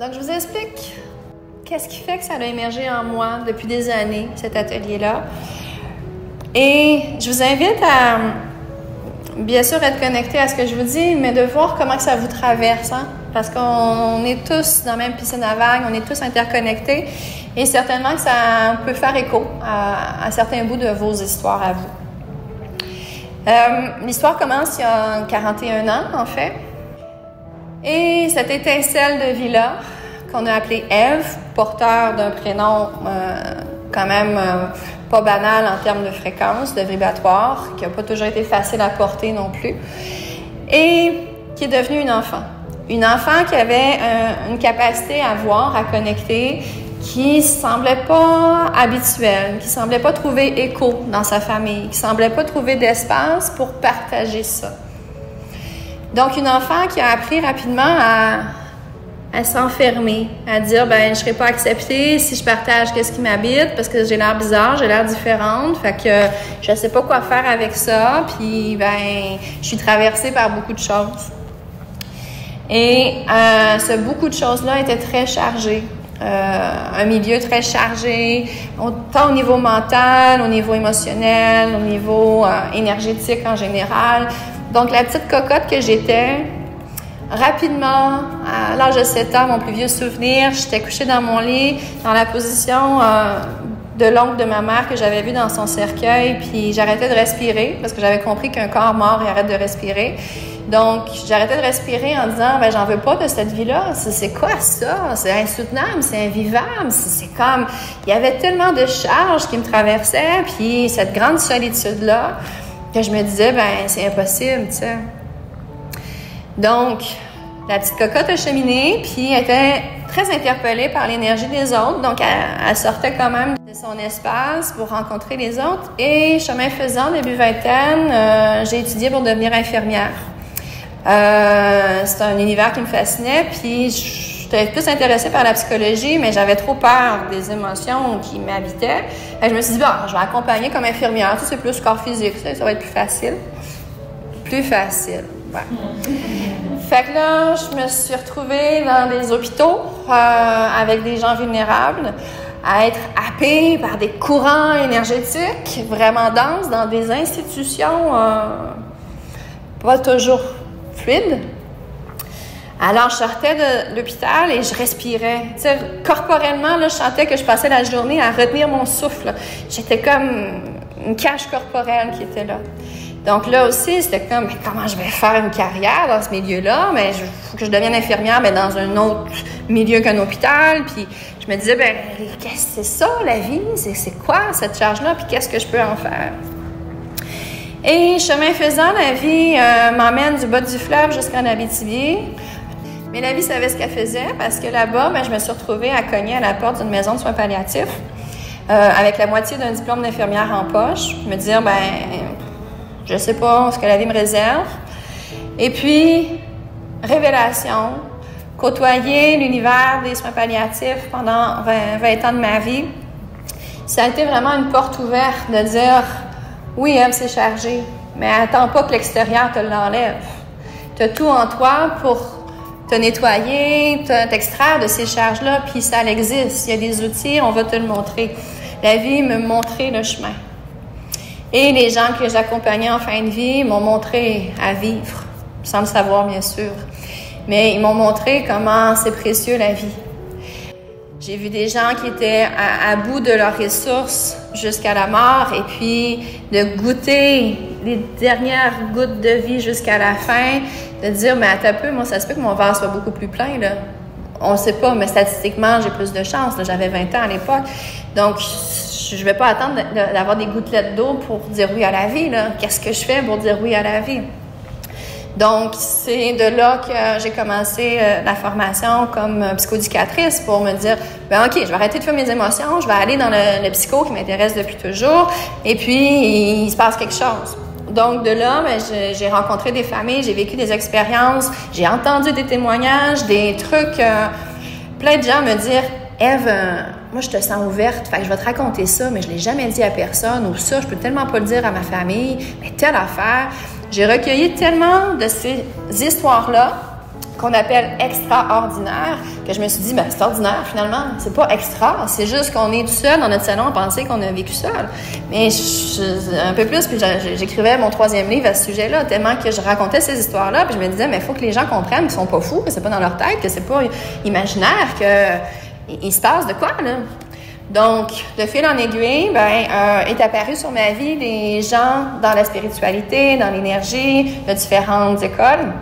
Donc, je vous explique qu'est-ce qui fait que ça a émergé en moi depuis des années, cet atelier-là. Et je vous invite à, bien sûr, être connecté à ce que je vous dis, mais de voir comment que ça vous traverse, hein? Parce qu'on est tous dans la même piscine à vagues, on est tous interconnectés, et certainement que ça peut faire écho à certains bouts de vos histoires à vous. L'histoire commence il y a 41 ans, en fait. Et cette étincelle de vie-là, qu'on a appelée Ève, porteur d'un prénom quand même pas banal en termes de fréquence, de vibratoire, qui n'a pas toujours été facile à porter non plus, et qui est devenue une enfant. Une enfant qui avait une capacité à voir, à connecter, qui semblait pas habituelle, qui semblait pas trouver écho dans sa famille, qui semblait pas trouver d'espace pour partager ça. Donc, une enfant qui a appris rapidement à s'enfermer, à dire, ben, je serai pas acceptée si je partage qu'est-ce qui m'habite, parce que j'ai l'air bizarre, j'ai l'air différente, fait que je sais pas quoi faire avec ça, puis, ben, je suis traversée par beaucoup de choses. Et ce beaucoup de choses-là était très chargé. Un milieu très chargé, tant au niveau mental, au niveau émotionnel, au niveau énergétique en général. Donc, la petite cocotte que j'étais, rapidement, à l'âge de 7 ans, mon plus vieux souvenir, j'étais couchée dans mon lit, dans la position de l'oncle de ma mère que j'avais vu dans son cercueil, puis j'arrêtais de respirer, parce que j'avais compris qu'un corps mort, il arrête de respirer. Donc, j'arrêtais de respirer en disant, ben, j'en veux pas de cette vie-là. C'est quoi ça? C'est insoutenable, c'est invivable. C'est comme, il y avait tellement de charges qui me traversaient, puis cette grande solitude-là, que je me disais, ben, c'est impossible, tu sais. Donc, la petite cocotte a cheminé, puis elle était très interpellée par l'énergie des autres. Donc, elle sortait quand même de son espace pour rencontrer les autres. Et chemin faisant, début vingtaine, j'ai étudié pour devenir infirmière. C'est un univers qui me fascinait, puis j'étais plus intéressée par la psychologie, mais j'avais trop peur des émotions qui m'habitaient. Et je me suis dit, bon, je vais accompagner comme infirmière, tu sais, c'est plus corps physique, ça va être plus facile. Plus facile, ouais. Fait que là, je me suis retrouvée dans des hôpitaux avec des gens vulnérables, à être happée par des courants énergétiques vraiment denses dans des institutions pas toujours fluide. Alors, je sortais de l'hôpital et je respirais. Tu sais, corporellement, là, je sentais que je passais la journée à retenir mon souffle. J'étais comme une cage corporelle qui était là. Donc là aussi, c'était comme, mais comment je vais faire une carrière dans ce milieu-là? Mais il faut que je devienne infirmière, mais dans un autre milieu qu'un hôpital. Puis je me disais, ben, qu'est-ce que c'est ça, la vie? C'est quoi cette charge-là? Puis qu'est-ce que je peux en faire? Et chemin faisant, la vie m'emmène du bas du fleuve jusqu'en Abitibi. Mais la vie savait ce qu'elle faisait parce que là-bas, ben, je me suis retrouvée à cogner à la porte d'une maison de soins palliatifs avec la moitié d'un diplôme d'infirmière en poche. Me dire, ben, je sais pas ce que la vie me réserve. Et puis, révélation, côtoyer l'univers des soins palliatifs pendant 20 ans de ma vie, ça a été vraiment une porte ouverte de dire... Oui, Ève, c'est chargé, mais attends pas que l'extérieur te l'enlève. Tu as tout en toi pour te nettoyer, t'extraire de ces charges-là, puis ça existe. Il y a des outils, on va te le montrer. La vie me montrait le chemin. Et les gens que j'accompagnais en fin de vie m'ont montré à vivre, sans le savoir, bien sûr. Mais ils m'ont montré comment c'est précieux, la vie. J'ai vu des gens qui étaient à bout de leurs ressources jusqu'à la mort et puis de goûter les dernières gouttes de vie jusqu'à la fin, de dire, mais attends un peu, moi, ça se peut que mon verre soit beaucoup plus plein, là. On ne sait pas, mais statistiquement, j'ai plus de chance. Là. J'avais 20 ans à l'époque. Donc, je ne vais pas attendre d'avoir des gouttelettes d'eau pour dire oui à la vie, là. Qu'est-ce que je fais pour dire oui à la vie? Donc, c'est de là que j'ai commencé la formation comme psychoéducatrice pour me dire, ben OK, je vais arrêter de faire mes émotions, je vais aller dans le psycho qui m'intéresse depuis toujours, et puis il se passe quelque chose. Donc, de là, ben, j'ai rencontré des familles, j'ai vécu des expériences, j'ai entendu des témoignages, des trucs, plein de gens me dire, Ève, moi, je te sens ouverte, fait que je vais te raconter ça, mais je ne l'ai jamais dit à personne, ou ça, je peux tellement pas le dire à ma famille, mais telle affaire. J'ai recueilli tellement de ces histoires-là qu'on appelle extraordinaire, que je me suis dit, ben, c'est ordinaire finalement, c'est pas extra, c'est juste qu'on est tout seul dans notre salon à penser qu'on a vécu seul. Mais un peu plus, puis j'écrivais mon 3e livre à ce sujet-là, tellement que je racontais ces histoires-là, puis je me disais, mais il faut que les gens comprennent qu'ils sont pas fous, que c'est pas dans leur tête, que c'est pas imaginaire, qu'il se passe de quoi, là. Donc, de fil en aiguille, est apparu sur ma vie des gens dans la spiritualité, dans l'énergie, de différentes écoles,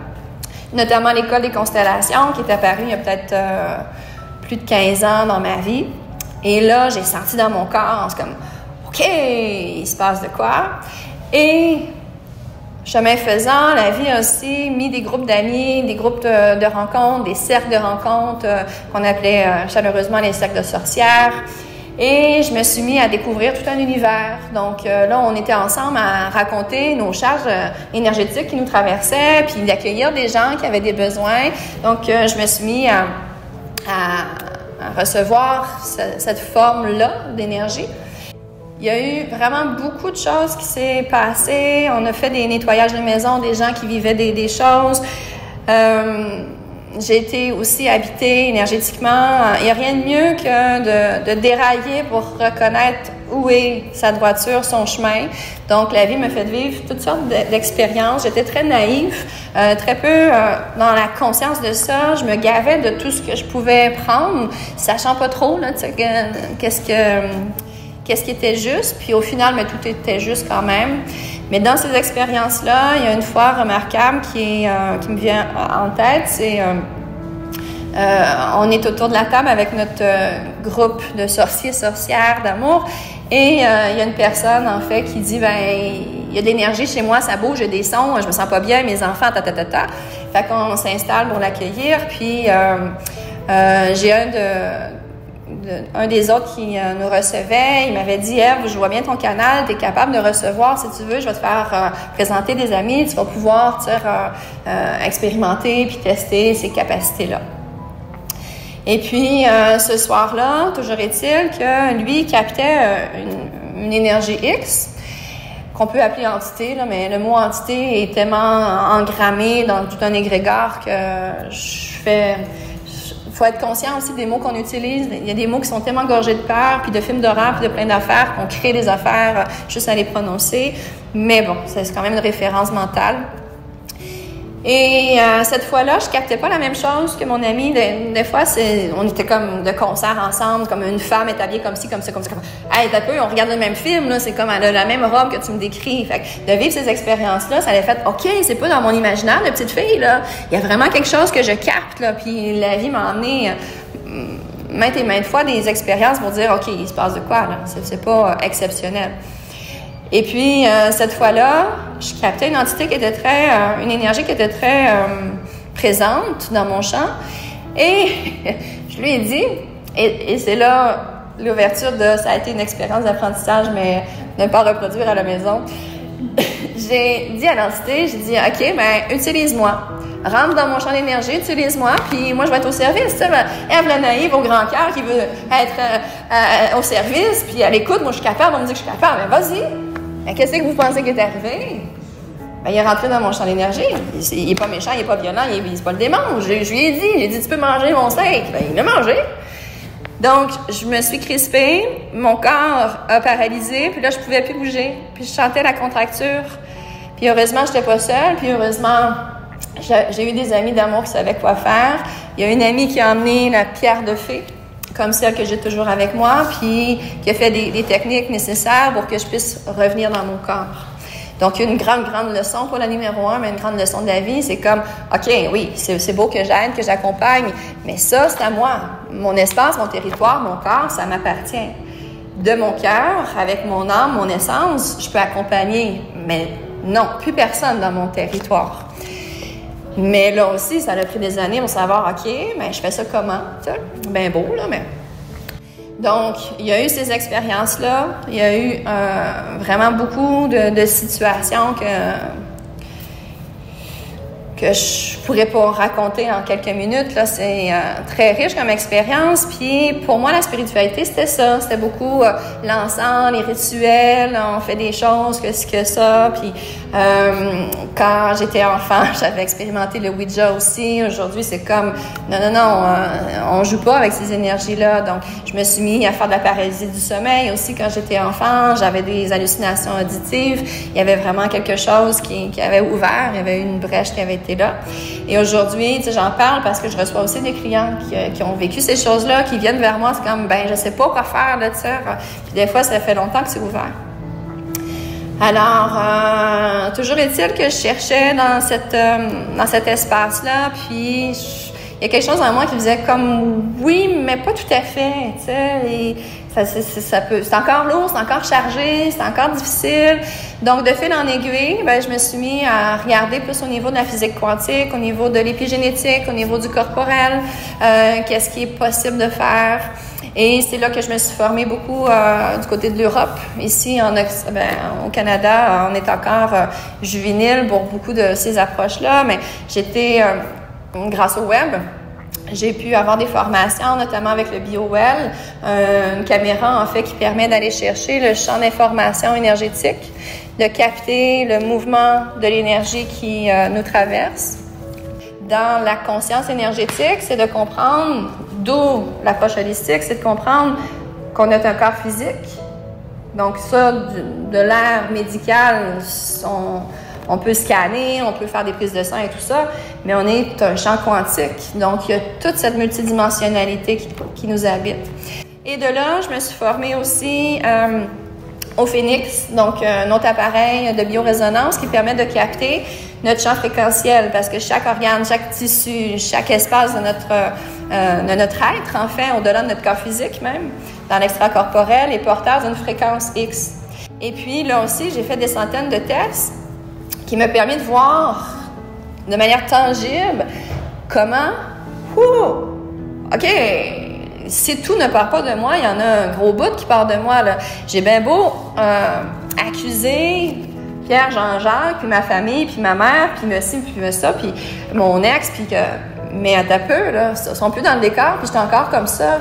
notamment l'école des constellations qui est apparue il y a peut-être plus de 15 ans dans ma vie. Et là, j'ai senti dans mon corps, c'est comme, OK, il se passe de quoi? Et chemin faisant, la vie a aussi mis des groupes d'amis, des groupes de rencontres, des cercles de rencontres qu'on appelait chaleureusement les cercles de sorcières. Et je me suis mis à découvrir tout un univers. Donc là, on était ensemble à raconter nos charges énergétiques qui nous traversaient, puis d'accueillir des gens qui avaient des besoins. Donc, je me suis mis à recevoir cette forme-là d'énergie. Il y a eu vraiment beaucoup de choses qui s'est passées. On a fait des nettoyages de maison, des gens qui vivaient des choses. J'ai été aussi habitée énergétiquement. Il n'y a rien de mieux que de dérailler pour reconnaître où est sa droiture, son chemin. Donc, la vie me fait vivre toutes sortes d'expériences. J'étais très naïve, très peu dans la conscience de ça. Je me gavais de tout ce que je pouvais prendre, sachant pas trop là, qu'est-ce qui était juste. Puis au final, mais tout était juste quand même. Mais dans ces expériences-là, il y a une fois remarquable qui me vient en tête, c'est on est autour de la table avec notre groupe de sorciers, sorcières d'amour, et il y a une personne en fait qui dit il y a de l'énergie chez moi, ça bouge, j'ai des sons, je me sens pas bien, mes enfants, Fait qu'on s'installe pour l'accueillir, puis j'ai un des autres qui nous recevait, il m'avait dit « Ève, je vois bien ton canal, tu es capable de recevoir, si tu veux, je vais te faire présenter des amis, tu vas pouvoir expérimenter puis tester ces capacités-là. » Et puis, ce soir-là, toujours est-il que lui captait une énergie X, qu'on peut appeler entité, là, mais le mot entité est tellement engrammé dans tout un égrégore que il faut être conscient aussi des mots qu'on utilise. Il y a des mots qui sont tellement gorgés de peur, puis de films d'horreur, puis de plein d'affaires, qu'on crée des affaires juste à les prononcer. Mais bon, c'est quand même une référence mentale. Et cette fois-là, je captais pas la même chose que mon ami. Des fois, on était comme de concert ensemble, comme une femme est habillée comme ci, comme ça, comme ça. Hey, t'as peu, on regarde le même film, là, c'est comme elle a la même robe que tu me décris. Fait que de vivre ces expériences-là, ça l'a fait, OK, c'est pas dans mon imaginaire de petite fille, là. Il y a vraiment quelque chose que je capte, là. Puis la vie m'a emmené maintes et maintes fois des expériences pour dire, OK, il se passe de quoi, là. C'est pas exceptionnel. Et puis, cette fois-là, je captais une entité qui était une énergie qui était très présente dans mon champ. Et je lui ai dit, et c'est là l'ouverture ça a été une expérience d'apprentissage, mais ne pas reproduire à la maison. J'ai dit à l'entité, j'ai dit, OK, utilise-moi. Rentre dans mon champ d'énergie, utilise-moi, puis moi, je vais être au service. Ève la naïve au grand cœur qui veut être au service, puis à l'écoute, moi, je suis capable, on me dit que je suis capable. Mais vas-y! Mais qu'est-ce que vous pensez qui est arrivé? Il est rentré dans mon champ d'énergie. Il n'est pas méchant, il n'est pas violent, il n'est pas le démon. Je lui ai dit, tu peux manger mon steak. Il l'a mangé. Donc, je me suis crispée, mon corps a paralysé, puis là, je ne pouvais plus bouger. Puis je sentais la contracture. Puis heureusement, je n'étais pas seule. Puis heureusement, j'ai eu des amis d'amour qui savaient quoi faire. Il y a une amie qui a emmené la pierre de fée, comme celle que j'ai toujours avec moi, puis qui a fait des techniques nécessaires pour que je puisse revenir dans mon corps. Donc, une grande, grande leçon, pas la numéro 1, mais une grande leçon de la vie, c'est comme, OK, oui, c'est beau que j'aide, que j'accompagne, mais ça, c'est à moi. Mon espace, mon territoire, mon corps, ça m'appartient. De mon cœur, avec mon âme, mon essence, je peux accompagner, mais non, plus personne dans mon territoire. Mais là aussi, ça a pris des années pour savoir, OK, je fais ça comment? Bien beau, là, mais... Donc, il y a eu ces expériences-là. Il y a eu que je pourrais pas raconter en quelques minutes. Là, c'est très riche comme expérience. Puis pour moi, la spiritualité, c'était ça. C'était beaucoup l'encens, les rituels. On fait des choses que ça. Puis quand j'étais enfant, j'avais expérimenté le Ouija aussi. Aujourd'hui, c'est comme non, on joue pas avec ces énergies-là. Donc, je me suis mis à faire de la paralysie du sommeil aussi quand j'étais enfant. J'avais des hallucinations auditives. Il y avait vraiment quelque chose qui avait ouvert. Il y avait une brèche qui avait été là. Et aujourd'hui, tu sais, j'en parle parce que je reçois aussi des clients qui ont vécu ces choses-là, qui viennent vers moi. C'est comme, je sais pas quoi faire de ça. Puis des fois, ça fait longtemps que c'est ouvert. Alors, toujours est-il que je cherchais dans cet espace-là, puis il y a quelque chose en moi qui faisait comme oui, mais pas tout à fait, tu sais. Et c'est encore lourd, c'est encore chargé, c'est encore difficile. Donc, de fil en aiguille, je me suis mis à regarder plus au niveau de la physique quantique, au niveau de l'épigénétique, au niveau du corporel, qu'est-ce qui est possible de faire. Et c'est là que je me suis formée beaucoup du côté de l'Europe. Ici, au Canada, on est encore juvénile pour beaucoup de ces approches-là, mais j'étais, grâce au web, j'ai pu avoir des formations, notamment avec le BioWell, une caméra en fait qui permet d'aller chercher le champ d'information énergétique, de capter le mouvement de l'énergie qui nous traverse. Dans la conscience énergétique, c'est de comprendre, d'où l'approche holistique, c'est de comprendre qu'on a un corps physique. Donc ça, de l'ère médicale, on peut scanner, on peut faire des prises de sang et tout ça, mais on est un champ quantique. Donc, il y a toute cette multidimensionnalité qui nous habite. Et de là, je me suis formée aussi au Phoenix, donc un autre appareil de biorésonance qui permet de capter notre champ fréquentiel, parce que chaque organe, chaque tissu, chaque espace de notre être, en fait, au-delà de notre corps physique même, dans l'extracorporel, est porteur d'une fréquence X. Et puis, là aussi, j'ai fait des centaines de tests qui m'a permis de voir de manière tangible comment, OK, si tout ne part pas de moi, il y en a un gros bout qui part de moi, là. J'ai bien beau accuser Pierre, Jean-Jacques, puis ma famille, puis ma mère, puis ci, puis ça, puis mon ex, puis que... Mais à ta peu, là, ils sont plus dans le décor, puis j'étais encore comme ça.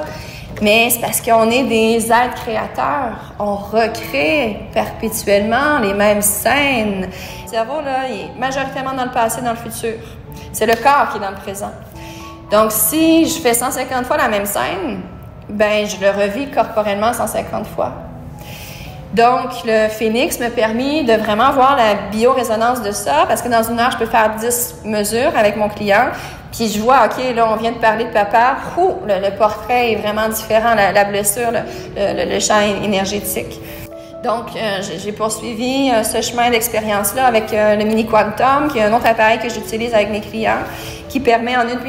Mais c'est parce qu'on est des êtres créateurs. On recrée perpétuellement les mêmes scènes. Le cerveau, là, il est majoritairement dans le passé, dans le futur. C'est le corps qui est dans le présent. Donc, si je fais 150 fois la même scène, je le revis corporellement 150 fois. Donc, le Phoenix m'a permis de vraiment voir la biorésonance de ça, parce que dans une heure, je peux faire 10 mesures avec mon client, puis je vois, OK, là, on vient de parler de papa, le portrait est vraiment différent, la blessure, le champ énergétique. Donc, j'ai poursuivi ce chemin d'expérience-là avec le Mini Quantum, qui est un autre appareil que j'utilise avec mes clients, qui permet en une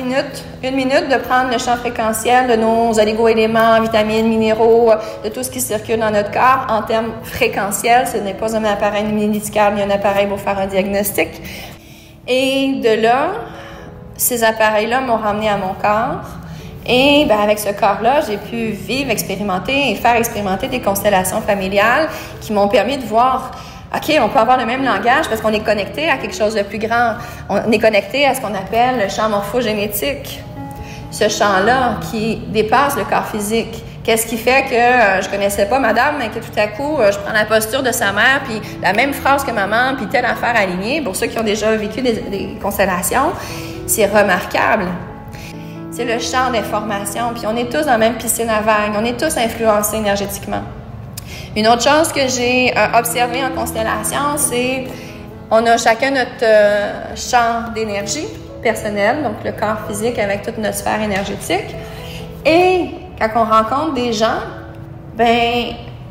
minute de prendre le champ fréquentiel de nos oligo-éléments, vitamines, minéraux, de tout ce qui circule dans notre corps en termes fréquentiels. Ce n'est pas un appareil médical, mais un appareil pour faire un diagnostic. Et de là, ces appareils-là m'ont ramené à mon corps. Et avec ce corps-là, j'ai pu vivre, expérimenter et faire expérimenter des constellations familiales qui m'ont permis de voir, OK, on peut avoir le même langage parce qu'on est connecté à quelque chose de plus grand. On est connecté à ce qu'on appelle le champ morphogénétique. Ce champ-là qui dépasse le corps physique. Qu'est-ce qui fait que je connaissais pas madame, mais que tout à coup, je prends la posture de sa mère, puis la même phrase que maman, puis telle affaire alignée. Pour ceux qui ont déjà vécu des constellations, c'est remarquable. C'est le champ d'information, puis on est tous dans la même piscine à vagues, on est tous influencés énergétiquement. Une autre chose que j'ai observée en constellation, c'est on a chacun notre champ d'énergie personnel, donc le corps physique avec toute notre sphère énergétique. Et quand on rencontre des gens,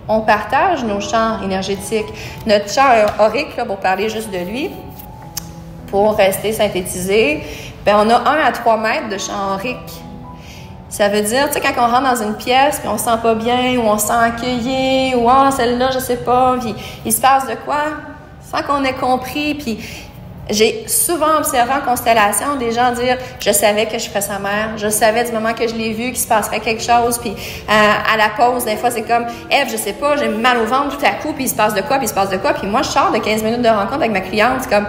on partage nos champs énergétiques. Notre champ aurique, là, pour parler juste de lui, pour rester synthétisé, on a 1 à 3 mètres de champ aurique. Ça veut dire, tu sais, quand on rentre dans une pièce, puis on se sent pas bien, ou on se sent accueilli, ou celle-là, je sais pas, puis il se passe de quoi, sans qu'on ait compris. Puis j'ai souvent observé en constellation des gens dire « Je savais que je ferais sa mère, je savais du moment que je l'ai vu qu'il se passerait quelque chose. » Puis à la pause, des fois, c'est comme « Ève, je sais pas, j'ai mal au ventre tout à coup, puis il se passe de quoi, puis il se passe de quoi. » Puis moi, je sors de 15 minutes de rencontre avec ma cliente, c'est comme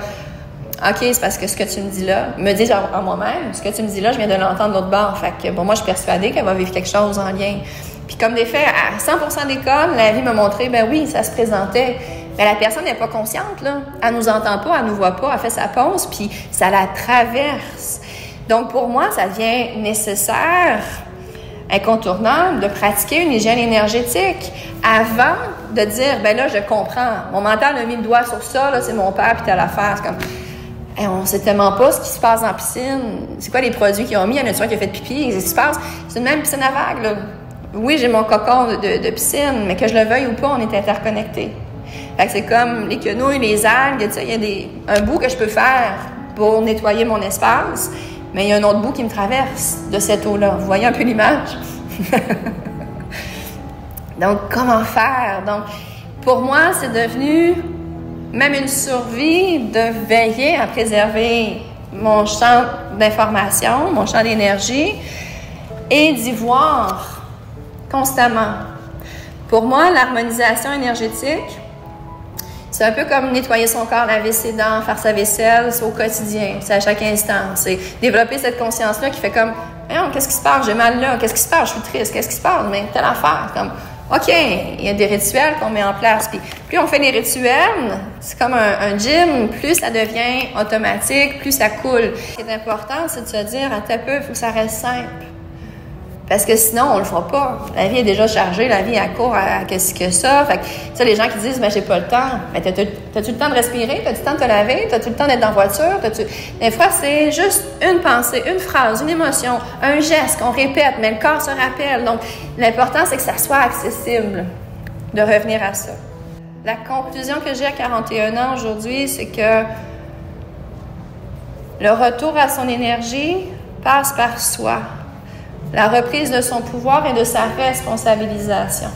OK, c'est parce que ce que tu me dis là, me dis en moi-même, ce que tu me dis là, je viens de l'entendre de l'autre bord. Fait que, bon, moi, je suis persuadée qu'elle va vivre quelque chose en lien. Puis comme des faits, à 100% des cas, la vie m'a montré, ben oui, ça se présentait. Mais la personne n'est pas consciente, là. Elle nous entend pas, elle nous voit pas, elle fait sa pause, puis ça la traverse. Donc, pour moi, ça devient nécessaire, incontournable, de pratiquer une hygiène énergétique avant de dire, ben là, je comprends. Mon mental a mis le doigt sur ça, là, c'est mon père, puis t'as l'affaire. C'est comme, hey, on sait tellement pas ce qui se passe en piscine. C'est quoi les produits qu'ils ont mis? Il y en a qui a fait pipi, qu'est-ce qui se passe? C'est une même piscine à vagues, là. Oui, j'ai mon cocon de piscine, mais que je le veuille ou pas, on est interconnectés. Fait que c'est comme les quenouilles, les algues, il y a un bout que je peux faire pour nettoyer mon espace, mais il y a un autre bout qui me traverse de cette eau-là. Vous voyez un peu l'image? Donc, comment faire? Donc, pour moi, c'est devenu même une survie de veiller à préserver mon champ d'information, mon champ d'énergie, et d'y voir constamment. Pour moi, l'harmonisation énergétique, c'est un peu comme nettoyer son corps, laver ses dents, faire sa vaisselle, c'est au quotidien, c'est à chaque instant. C'est développer cette conscience-là qui fait comme, qu'est-ce qui se passe? J'ai mal là, qu'est-ce qui se passe? Je suis triste, qu'est-ce qui se passe? Mais telle affaire, comme, OK, il y a des rituels qu'on met en place. Puis plus on fait des rituels, c'est comme un gym, plus ça devient automatique, plus ça coule. Ce qui est important, c'est de se dire, à peu, il faut que ça reste simple. Parce que sinon, on le fera pas. La vie est déjà chargée, la vie est court à qu'est-ce que ça. Fait que, ça, les gens qui disent, j'ai pas le temps. Mais t'as-tu le temps de respirer? T'as-tu le temps de te laver? T'as-tu le temps d'être dans la voiture? Des fois, c'est juste une pensée, une phrase, une émotion, un geste qu'on répète, mais le corps se rappelle. Donc, l'important, c'est que ça soit accessible de revenir à ça. La conclusion que j'ai à 41 ans aujourd'hui, c'est que le retour à son énergie passe par soi. La reprise de son pouvoir et de sa responsabilisation.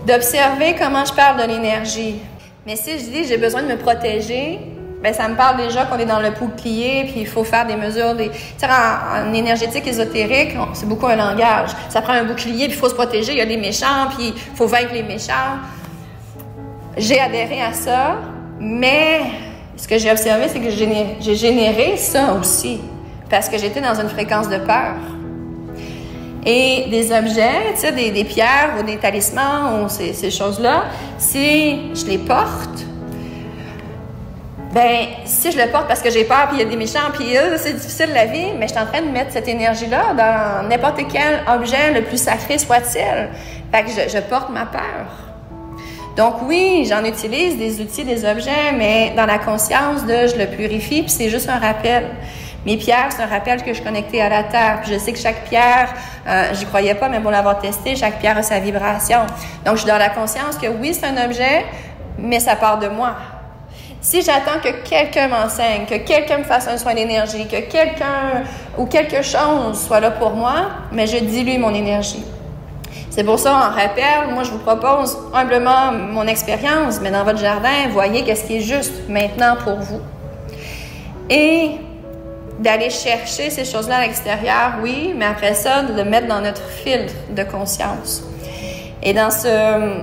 D'observer comment je parle de l'énergie. Mais si je dis j'ai besoin de me protéger, ben ça me parle déjà qu'on est dans le bouclier, puis il faut faire des mesures. En énergétique ésotérique, c'est beaucoup un langage. Ça prend un bouclier, puis il faut se protéger, il y a des méchants, puis il faut vaincre les méchants. J'ai adhéré à ça, mais ce que j'ai observé, c'est que j'ai généré ça aussi, parce que j'étais dans une fréquence de peur. Et des objets, tu sais, des pierres ou des talismans ou ces choses-là, si je les porte, ben si je le porte parce que j'ai peur, puis il y a des méchants, puis c'est difficile la vie, mais je suis en train de mettre cette énergie-là dans n'importe quel objet, le plus sacré soit-il. Fait que je porte ma peur. Donc oui, j'en utilise des outils, des objets, mais dans la conscience de je le purifie, puis c'est juste un rappel. Mes pierres, c'est un rappel que je suis connectée à la Terre. Puis je sais que chaque pierre, j'y croyais pas, mais pour l'avoir testé, chaque pierre a sa vibration. Donc, je suis dans la conscience que oui, c'est un objet, mais ça part de moi. Si j'attends que quelqu'un m'enseigne, que quelqu'un me fasse un soin d'énergie, que quelqu'un ou quelque chose soit là pour moi, mais je dilue mon énergie. C'est pour ça, en rappel, moi, je vous propose humblement mon expérience, mais dans votre jardin, voyez qu'est-ce qui est juste maintenant pour vous. Et d'aller chercher ces choses-là à l'extérieur, oui, mais après ça, de le mettre dans notre filtre de conscience. Et dans ce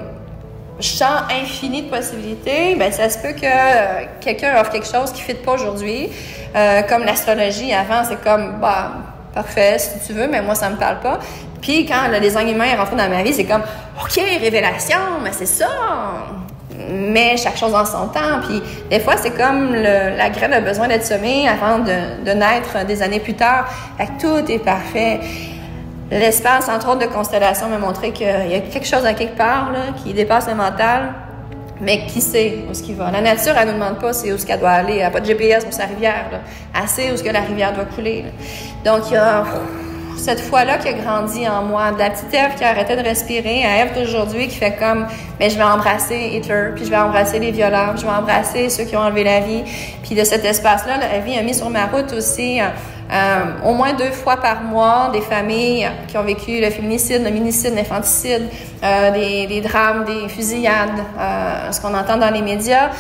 champ infini de possibilités, ben ça se peut que quelqu'un offre quelque chose qui ne fit pas aujourd'hui. Comme l'astrologie, avant, c'est comme, parfait, si tu veux, mais moi, ça ne me parle pas. Puis quand le design humain est rentré dans ma vie, c'est comme, OK, révélation, mais c'est ça! Mais chaque chose en son temps. Puis des fois, c'est comme la graine a besoin d'être semée avant de naître des années plus tard. Fait que tout est parfait. L'espace, entre autres, de constellation m'a montré qu'il y a quelque chose à quelque part là, qui dépasse le mental, mais qui sait où ce qu'il va. La nature, elle ne nous demande pas c'est où ce qu'elle doit aller. Elle n'a pas de GPS pour sa rivière. Là. Elle sait où ce que la rivière doit couler. Là. Donc, il y a cette foi-là qui a grandi en moi, de la petite Ève qui a arrêté de respirer, à Ève d'aujourd'hui qui fait comme, mais je vais embrasser Hitler, puis je vais embrasser les violeurs, puis je vais embrasser ceux qui ont enlevé la vie. Puis de cet espace-là, la vie a mis sur ma route aussi au moins 2 fois par mois des familles qui ont vécu le féminicide, le minicide, l'infanticide, des drames, des fusillades, ce qu'on entend dans les médias.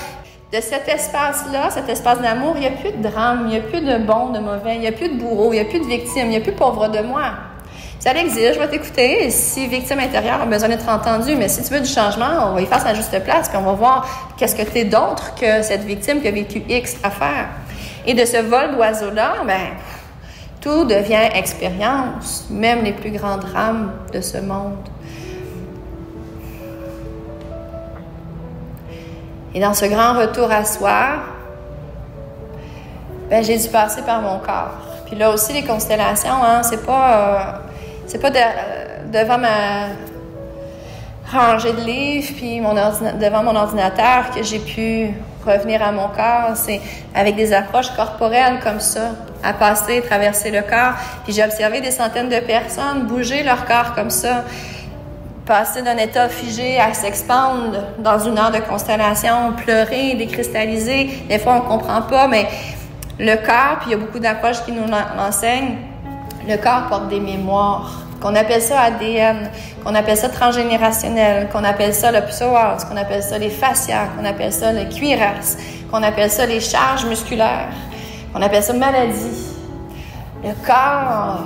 De cet espace-là, cet espace d'amour, il n'y a plus de drame, il n'y a plus de bon, de mauvais, il n'y a plus de bourreau, il n'y a plus de victime, il n'y a plus de pauvre de moi. Ça existe, je vais t'écouter. Si victime intérieure a besoin d'être entendue, mais si tu veux du changement, on va y faire sa juste place, puis on va voir qu'est-ce que tu es d'autre que cette victime qui a vécu X à faire. Et de ce vol d'oiseau-là, ben, tout devient expérience, même les plus grands drames de ce monde. Et dans ce grand retour à soi, ben, j'ai dû passer par mon corps. Puis là aussi, les constellations, hein, c'est pas devant ma rangée de livres, puis devant mon ordinateur que j'ai pu revenir à mon corps. C'est avec des approches corporelles comme ça, à passer, traverser le corps. Puis j'ai observé des centaines de personnes bouger leur corps comme ça, passer d'un état figé à s'expandre dans une heure de constellation, pleurer, décristalliser. Des fois, on ne comprend pas, mais le corps, puis il y a beaucoup d'approches qui nous l'enseignent, le corps porte des mémoires, qu'on appelle ça ADN, qu'on appelle ça transgénérationnel, qu'on appelle ça le psoas, qu'on appelle ça les fascias, qu'on appelle ça les cuirasses, qu'on appelle ça les charges musculaires, qu'on appelle ça maladie. Le corps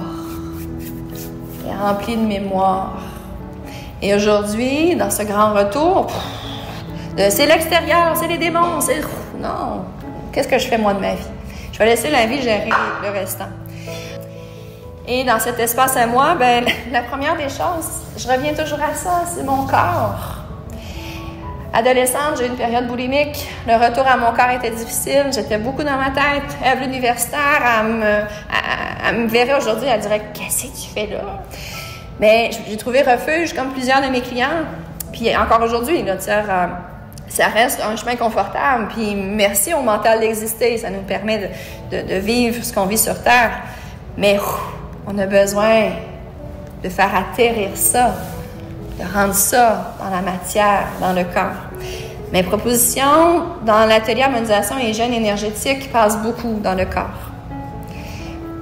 est rempli de mémoire. Et aujourd'hui, dans ce grand retour, c'est l'extérieur, c'est les démons, c'est... Non, qu'est-ce que je fais moi de ma vie? Je vais laisser la vie gérer le restant. Et dans cet espace à moi, ben, la première des choses, je reviens toujours à ça, c'est mon corps. Adolescente, j'ai eu une période boulimique. Le retour à mon corps était difficile. J'étais beaucoup dans ma tête. Ève l'universitaire, elle me verrait aujourd'hui, elle dirait « Qu'est-ce que tu fais là? » Mais j'ai trouvé refuge, comme plusieurs de mes clients. Puis encore aujourd'hui, là, ça reste un chemin confortable. Puis merci au mental d'exister. Ça nous permet de vivre ce qu'on vit sur Terre. Mais on a besoin de faire atterrir ça, de rendre ça dans la matière, dans le corps. Mes propositions dans l'atelier harmonisation et hygiène énergétique passent beaucoup dans le corps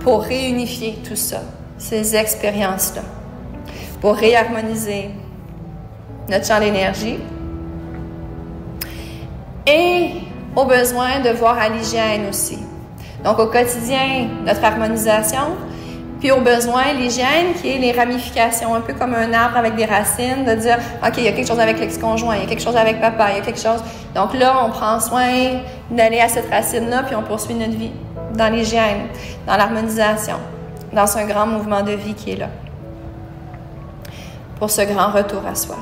pour réunifier tout ça, ces expériences-là, pour réharmoniser notre champ d'énergie et au besoin de voir à l'hygiène aussi. Donc, au quotidien, notre harmonisation, puis au besoin, l'hygiène, qui est les ramifications, un peu comme un arbre avec des racines, de dire, OK, il y a quelque chose avec l'ex-conjoint, il y a quelque chose avec papa, il y a quelque chose... Donc là, on prend soin d'aller à cette racine-là, puis on poursuit notre vie dans l'hygiène, dans l'harmonisation, dans un grand mouvement de vie qui est là, pour ce grand retour à soi.